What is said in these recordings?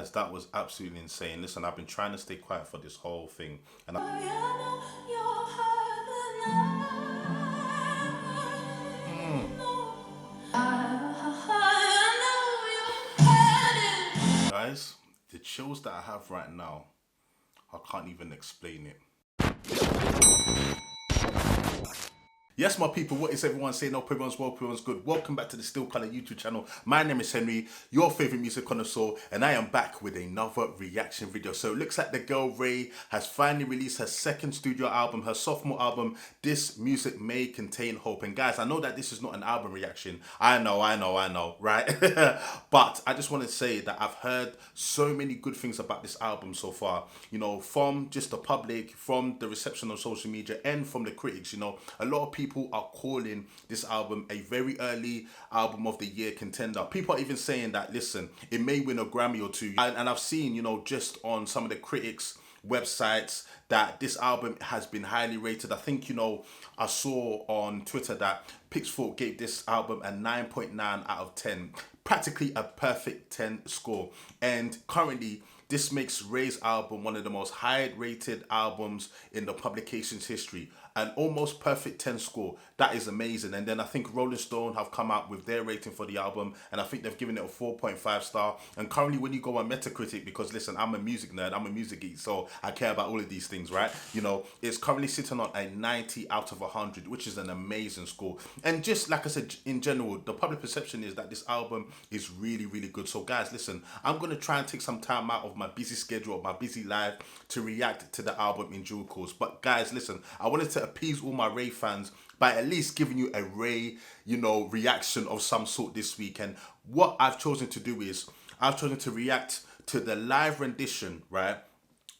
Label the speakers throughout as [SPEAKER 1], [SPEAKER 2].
[SPEAKER 1] Guys, that was absolutely insane. Listen, I've been trying to stay quiet for this whole thing, and guys, the chills that I have right now, I can't even explain it. Yes, my people, what is everyone saying? Hope everyone's well, everyone's good. Welcome back to the Still Colour YouTube channel. My name is Henry, your favourite music connoisseur, and I am back with another reaction video. So it looks like the girl Raye has finally released her second studio album, her sophomore album, This Music May Contain Hope. And guys, I know that this is not an album reaction. I know, right? But I just want to say that I've heard so many good things about this album so far. You know, from just the public, from the reception on social media, and from the critics. You know, a lot of people are calling this album a very early album of the year contender. People are even saying that, listen, it may win a Grammy or two. And I've seen, you know, just on some of the critics' websites that this album has been highly rated. I think, you know, I saw on Twitter that Pitchfork gave this album a 9.9 out of 10. Practically a perfect 10 score. And currently, this makes Raye's album one of the most high rated albums in the publication's history. An almost perfect 10 score. That is amazing. And then I think Rolling Stone have come out with their rating for the album, and I think they've given it a 4.5 star. And currently when you go on Metacritic, because listen, I'm a music nerd, I'm a music geek, so I care about all of these things, right? You know, it's currently sitting on a 90 out of 100, which is an amazing score. And just like I said, in general, the public perception is that this album is really, really good. So guys, listen, I'm going to try and take some time out of my busy schedule, my busy life, to react to the album in due course. But guys, listen, I wanted to appease all my Raye fans by at least giving you a Raye, you know, reaction of some sort this week. And what I've chosen to do is I've chosen to react to the live rendition, right,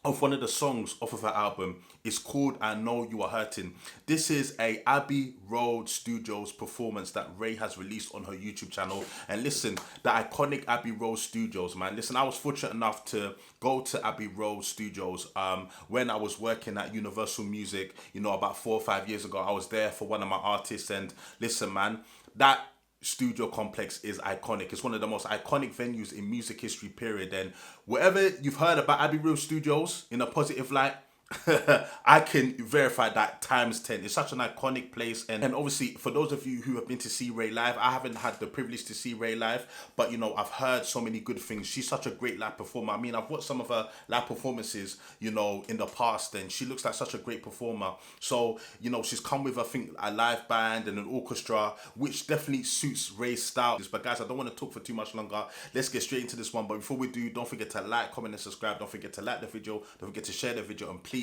[SPEAKER 1] of one of the songs off of her album. It's called I Know You Are Hurting. This is a Abbey Road Studios performance that Raye has released on her YouTube channel. And listen, the iconic Abbey Road Studios, man. Listen, I was fortunate enough to go to Abbey Road Studios when I was working at Universal Music, you know, about 4 or 5 years ago. I was there for one of my artists, and listen, man, that studio complex is iconic. It's one of the most iconic venues in music history, period. And whatever you've heard about Abbey Road Studios in a positive light, I can verify that times 10. It's such an iconic place. And obviously, for those of you who have been to see Raye live, I haven't had the privilege to see Raye live, but you know, I've heard so many good things. She's such a great live performer. I mean, I've watched some of her live performances, you know, in the past, and she looks like such a great performer. So, you know, she's come with, I think, a live band and an orchestra, which definitely suits Raye's style. But guys, I don't want to talk for too much longer. Let's get straight into this one. But before we do, don't forget to like, comment, and subscribe. Don't forget to like the video. Don't forget to share the video, and please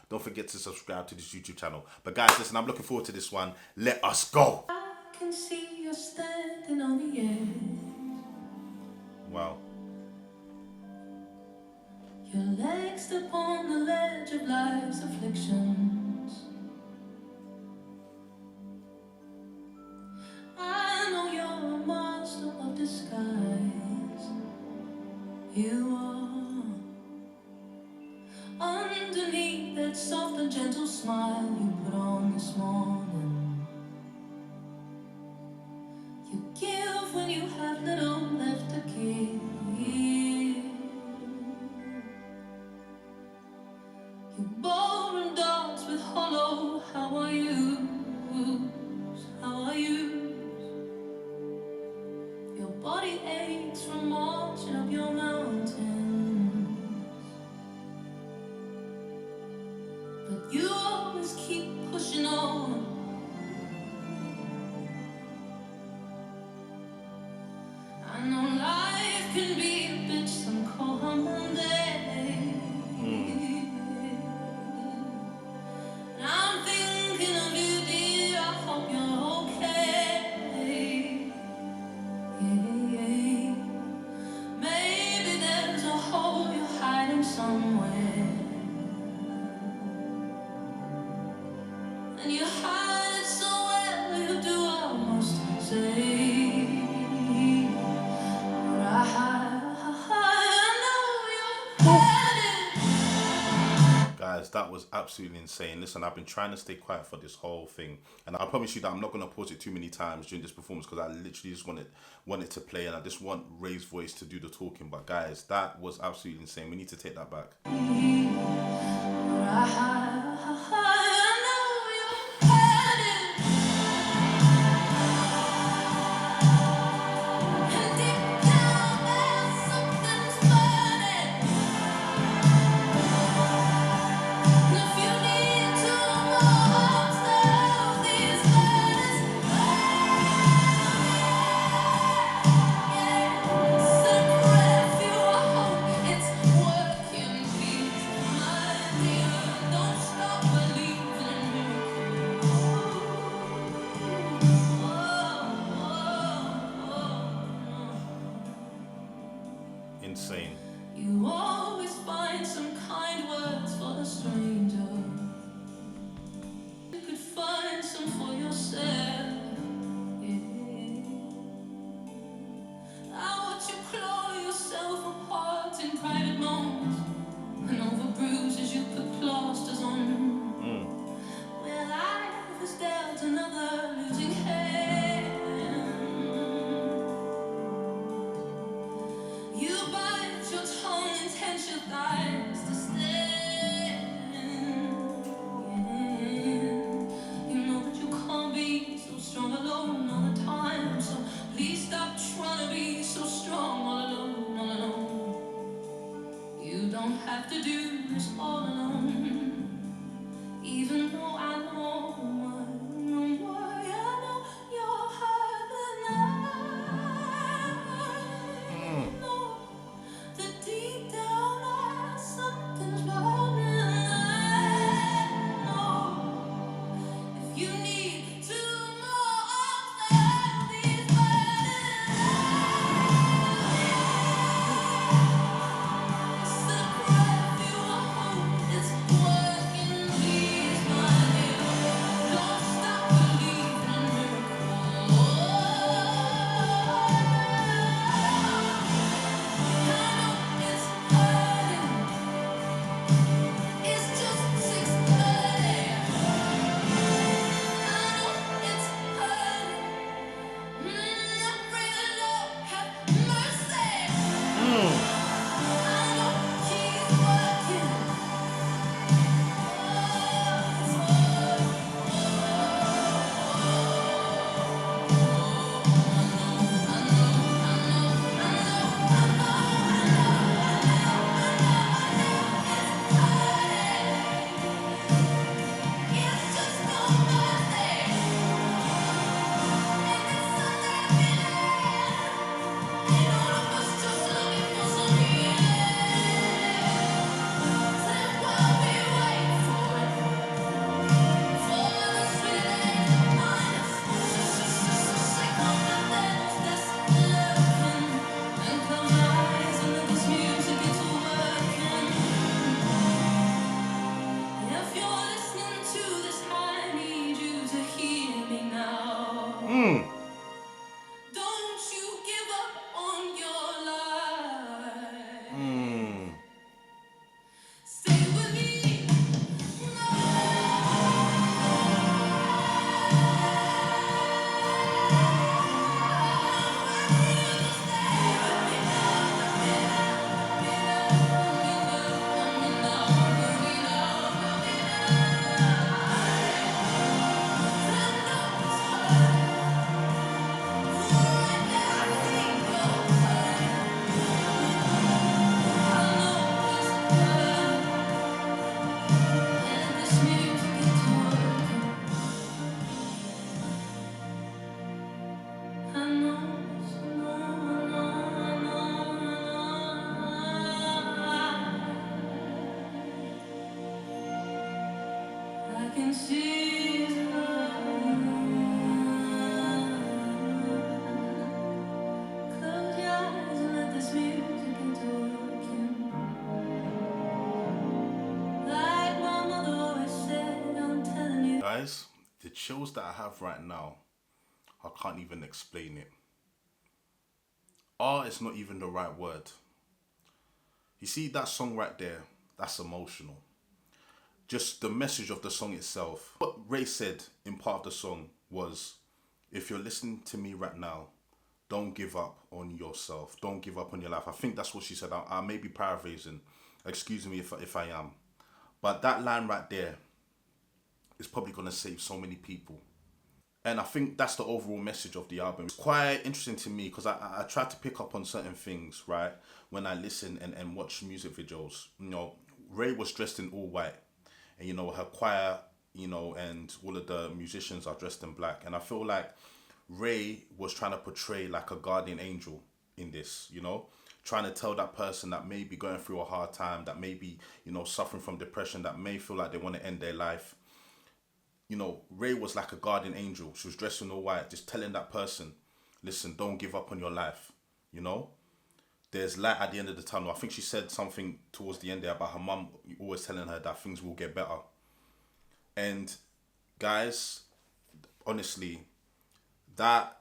[SPEAKER 1] don't forget to subscribe to this YouTube channel. But guys, listen, I'm looking forward to this one. Let us go.
[SPEAKER 2] I can see you standing on the edge.
[SPEAKER 1] Wow.
[SPEAKER 2] Your legs upon the ledge of life's afflictions. I know you're a master of disguise. You are. Underneath that soft and gentle smile you put on this morning, you give when you have little left to give. You bold and dance with hollow how are you, how are you. Your body aches from marching up your mountain. But you always keep pushing on. I know life can be a bitch some cold Monday. And I'm thinking of you, dear. I hope you're okay. Maybe
[SPEAKER 1] was absolutely insane. Listen, I've been trying to stay quiet for this whole thing, and I promise you that I'm not gonna pause it too many times during this performance because I literally just want it to play, and I just want Raye's voice to do the talking. But guys, that was absolutely insane. We need to take that back. Insane.
[SPEAKER 2] You always find some kind words for a stranger. You could find some for yourself. Yeah. I watch you claw yourself apart in private moments, and over bruises you put plasters on. Well, I was dealt another losing hand. You bite your tongue and tense your thighs to stand. You know that you can't be so strong alone all the time. So please stop trying to be so strong all alone, all alone. You don't have to do this all alone. Even though I know why I know you're hurt and I know that deep down there's something's burning. I know if you need to know I'll these it's the breath you hold, it's working these my dear. Don't stop believing in miracles. It's just 6:30. I know it's hurting. I pray the Lord have mercy. I know He's working. It's just no mercy. And it's Sunday and all of us just looking for some healing. So while we wait for it, for the sweet days behind us, shake off the veils that's lurking, and close your eyes and let this music get to working. If you're listening to this, I need you to hear me now. Don't you give up on your life. Stay with me. I can see it close your eyes and let this music get to working. Like my mother always said, I'm telling you.
[SPEAKER 1] Guys, the chills that I have right now, I can't even explain it. Is not even the right word. You see that song right there? That's emotional. just the message of the song itself. What Raye said in part of the song was, if you're listening to me right now, don't give up on yourself. Don't give up on your life. I think that's what she said. I may be paraphrasing. Excuse me if I am. But that line right there is probably going to save so many people. And I think that's the overall message of the album. It's quite interesting to me because I try to pick up on certain things, right? When I listen and watch music videos. You know, Raye was dressed in all white. And, you know, her choir, you know, and all of the musicians are dressed in black. And I feel like Raye was trying to portray like a guardian angel in this, you know, trying to tell that person that may be going through a hard time, that may be, you know, suffering from depression, that may feel like they want to end their life. You know, Raye was like a guardian angel. She was dressed in all white, just telling that person, listen, don't give up on your life, you know. There's light at the end of the tunnel. I think she said something towards the end there about her mum always telling her that things will get better. And guys, honestly, that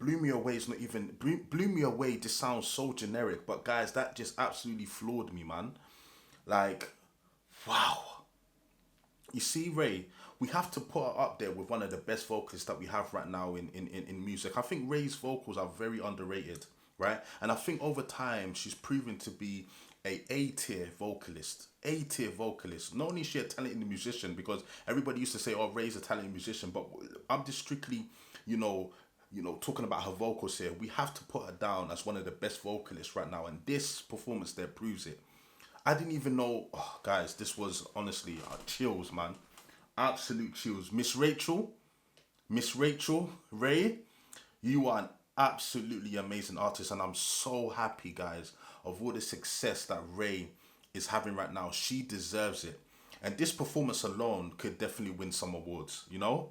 [SPEAKER 1] blew me away. It's not even blew me away. This sounds so generic, but guys, that just absolutely floored me, man. Like, wow. You see, Raye, we have to put her up there with one of the best vocalists that we have right now in music. I think Raye's vocals are very underrated, right? And I think over time she's proven to be A-tier vocalist. A-tier vocalist. Not only is she a talented musician, because everybody used to say, oh, Raye's a talented musician, but I'm just strictly, you know, talking about her vocals here. We have to put her down as one of the best vocalists right now, and this performance there proves it. I didn't even know, oh, guys, this was honestly chills, man. Absolute chills. Miss Rachel, Raye, you are an absolutely amazing artist, and I'm so happy, guys, of all the success that Raye is having right now. She deserves it, and this performance alone could definitely win some awards, you know.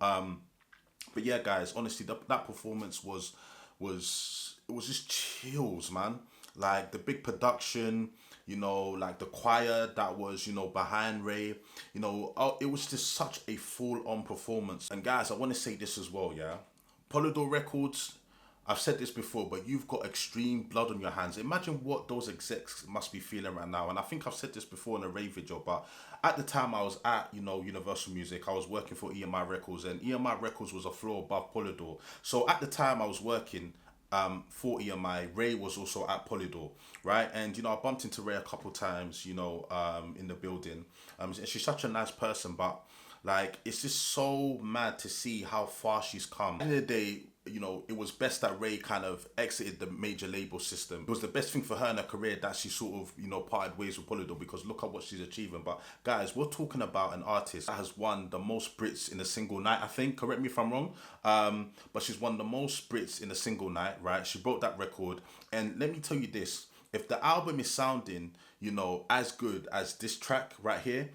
[SPEAKER 1] But yeah, guys, honestly, that performance was just chills, man. Like the big production, you know, like the choir that was, you know, behind Raye, you know, it was just such a full-on performance. And guys, I want to say this as well, yeah. Polydor Records, I've said this before, but you've got extreme blood on your hands. Imagine what those execs must be feeling right now. And I think I've said this before in a Raye video, but at the time I was at, you know, Universal Music. I was working for EMI Records, and EMI Records was a floor above Polydor. So at the time I was working for EMI, Raye was also at Polydor, right? And, you know, I bumped into Raye a couple times, you know, in the building. She's such a nice person, but like, it's just so mad to see how far she's come. At the end of the day, you know, it was best that Raye kind of exited the major label system. It was the best thing for her in her career that she sort of, you know, parted ways with Polydor, because look at what she's achieving. But guys, we're talking about an artist that has won the most Brits in a single night, I think. Correct me if I'm wrong. But she's won the most Brits in a single night, right? She broke that record. And let me tell you this, if the album is sounding, you know, as good as this track right here,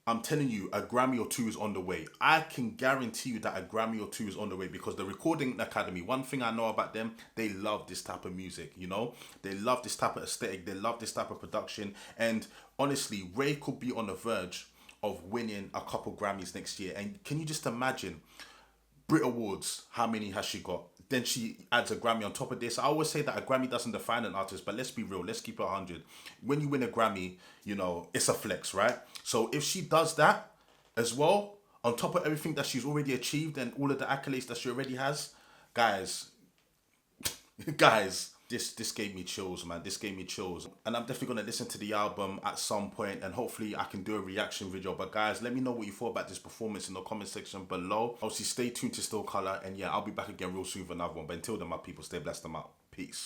[SPEAKER 1] I'm telling you, a Grammy or two is on the way. I can guarantee you that a Grammy or two is on the way, because the Recording Academy, one thing I know about them, they love this type of music, you know? They love this type of aesthetic. They love this type of production. And honestly, Raye could be on the verge of winning a couple Grammys next year. And can you just imagine, Brit Awards, how many has she got? Then she adds a Grammy on top of this. I always say that a Grammy doesn't define an artist, but let's be real. Let's keep it 100. When you win a Grammy, you know, it's a flex, right? So if she does that as well, on top of everything that she's already achieved and all of the accolades that she already has, guys, this gave me chills, man. This gave me chills. And I'm definitely going to listen to the album at some point, and hopefully I can do a reaction video. But guys, let me know what you thought about this performance in the comment section below. Obviously, stay tuned to Still Colour, and yeah, I'll be back again real soon with another one. But until then, my people, stay blessed. I'm out. Peace.